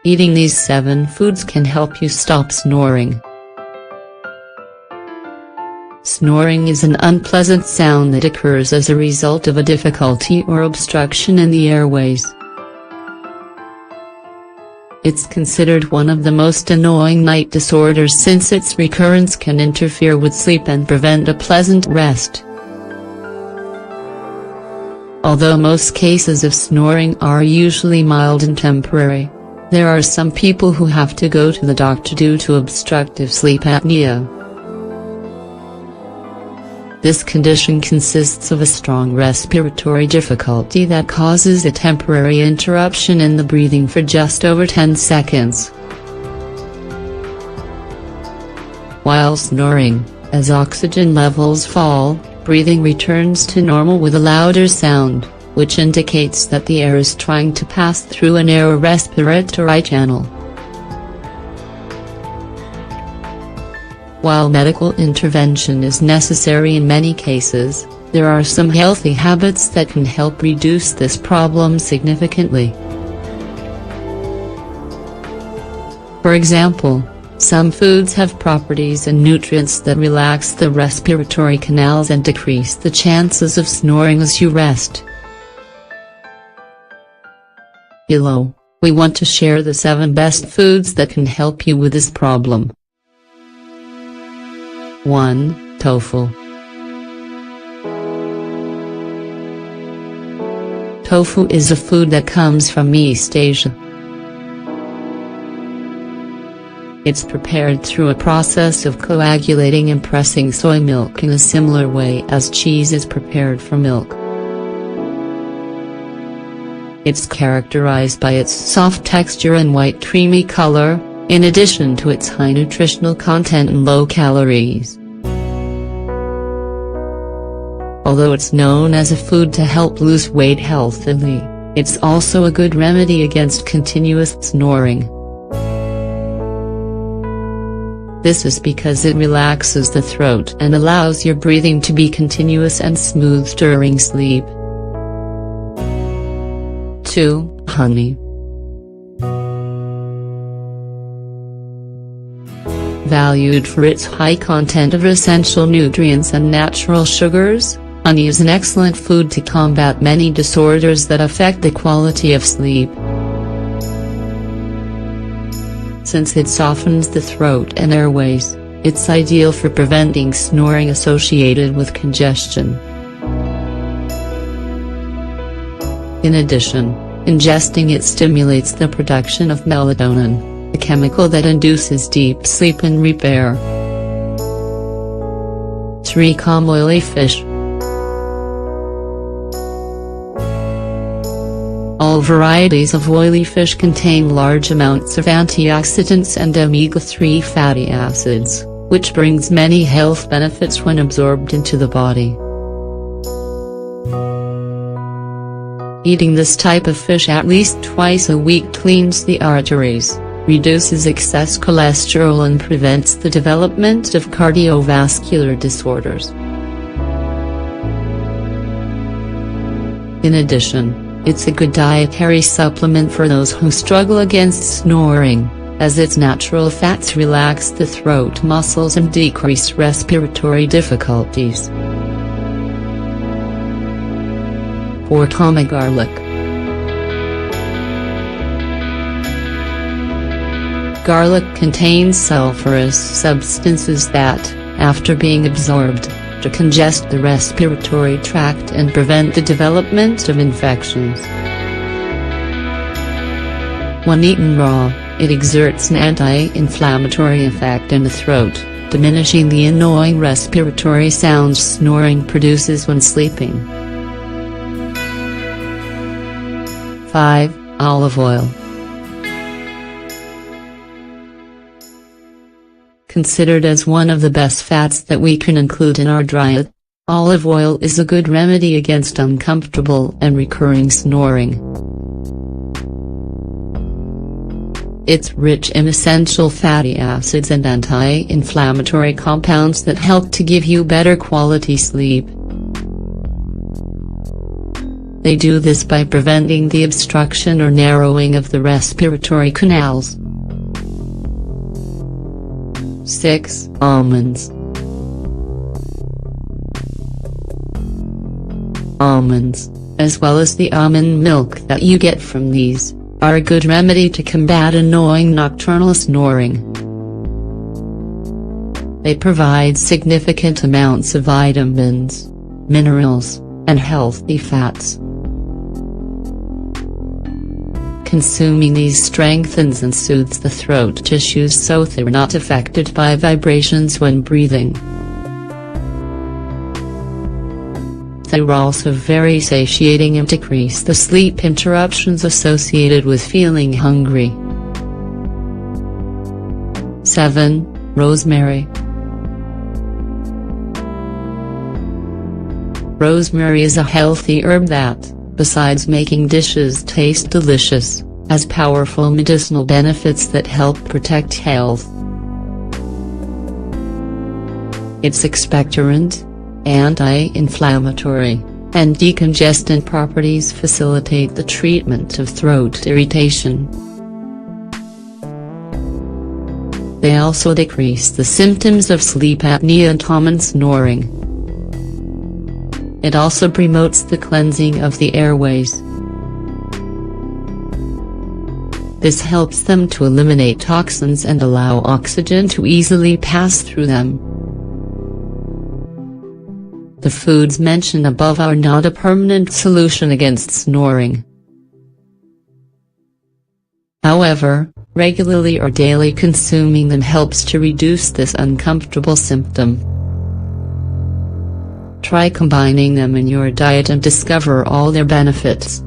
Eating these 7 foods can help you stop snoring. Snoring is an unpleasant sound that occurs as a result of a difficulty or obstruction in the airways. It's considered one of the most annoying night disorders since its recurrence can interfere with sleep and prevent a pleasant rest. Although most cases of snoring are usually mild and temporary, there are some people who have to go to the doctor due to obstructive sleep apnea. This condition consists of a strong respiratory difficulty that causes a temporary interruption in the breathing for just over 10 seconds. While snoring, as oxygen levels fall, breathing returns to normal with a louder sound, which indicates that the air is trying to pass through a narrow respiratory channel. While medical intervention is necessary in many cases, there are some healthy habits that can help reduce this problem significantly. For example, some foods have properties and nutrients that relax the respiratory canals and decrease the chances of snoring as you rest. Below, we want to share the 7 best foods that can help you with this problem. 1. Tofu. Tofu is a food that comes from East Asia. It's prepared through a process of coagulating and pressing soy milk in a similar way as cheese is prepared from milk. It's characterized by its soft texture and white creamy color, in addition to its high nutritional content and low calories. Although it's known as a food to help lose weight healthily, it's also a good remedy against continuous snoring. This is because it relaxes the throat and allows your breathing to be continuous and smooth during sleep. 2. Honey. Valued for its high content of essential nutrients and natural sugars, honey is an excellent food to combat many disorders that affect the quality of sleep. Since it softens the throat and airways, it's ideal for preventing snoring associated with congestion. In addition, ingesting it stimulates the production of melatonin, a chemical that induces deep sleep and repair. 3. Oily fish. All varieties of oily fish contain large amounts of antioxidants and omega-3 fatty acids, which brings many health benefits when absorbed into the body. Eating this type of fish at least twice a week cleans the arteries, reduces excess cholesterol and prevents the development of cardiovascular disorders. In addition, it's a good dietary supplement for those who struggle against snoring, as its natural fats relax the throat muscles and decrease respiratory difficulties. 4. Garlic. Garlic contains sulfurous substances that, after being absorbed, decongest the respiratory tract and prevent the development of infections. When eaten raw, it exerts an anti-inflammatory effect in the throat, diminishing the annoying respiratory sounds snoring produces when sleeping. 5. Olive oil. Considered as one of the best fats that we can include in our diet, olive oil is a good remedy against uncomfortable and recurring snoring. It's rich in essential fatty acids and anti-inflammatory compounds that help to give you better quality sleep. They do this by preventing the obstruction or narrowing of the respiratory canals. 6. Almonds. Almonds, as well as the almond milk that you get from these, are a good remedy to combat annoying nocturnal snoring. They provide significant amounts of vitamins, minerals, and healthy fats. Consuming these strengthens and soothes the throat tissues so they're not affected by vibrations when breathing. They're also very satiating and decrease the sleep interruptions associated with feeling hungry. 7. Rosemary. Rosemary is a healthy herb that, besides making dishes taste delicious, has powerful medicinal benefits that help protect health. Its expectorant, anti-inflammatory, and decongestant properties facilitate the treatment of throat irritation. They also decrease the symptoms of sleep apnea and common snoring. It also promotes the cleansing of the airways. This helps them to eliminate toxins and allow oxygen to easily pass through them. The foods mentioned above are not a permanent solution against snoring. However, regularly or daily consuming them helps to reduce this uncomfortable symptom. Try combining them in your diet and discover all their benefits.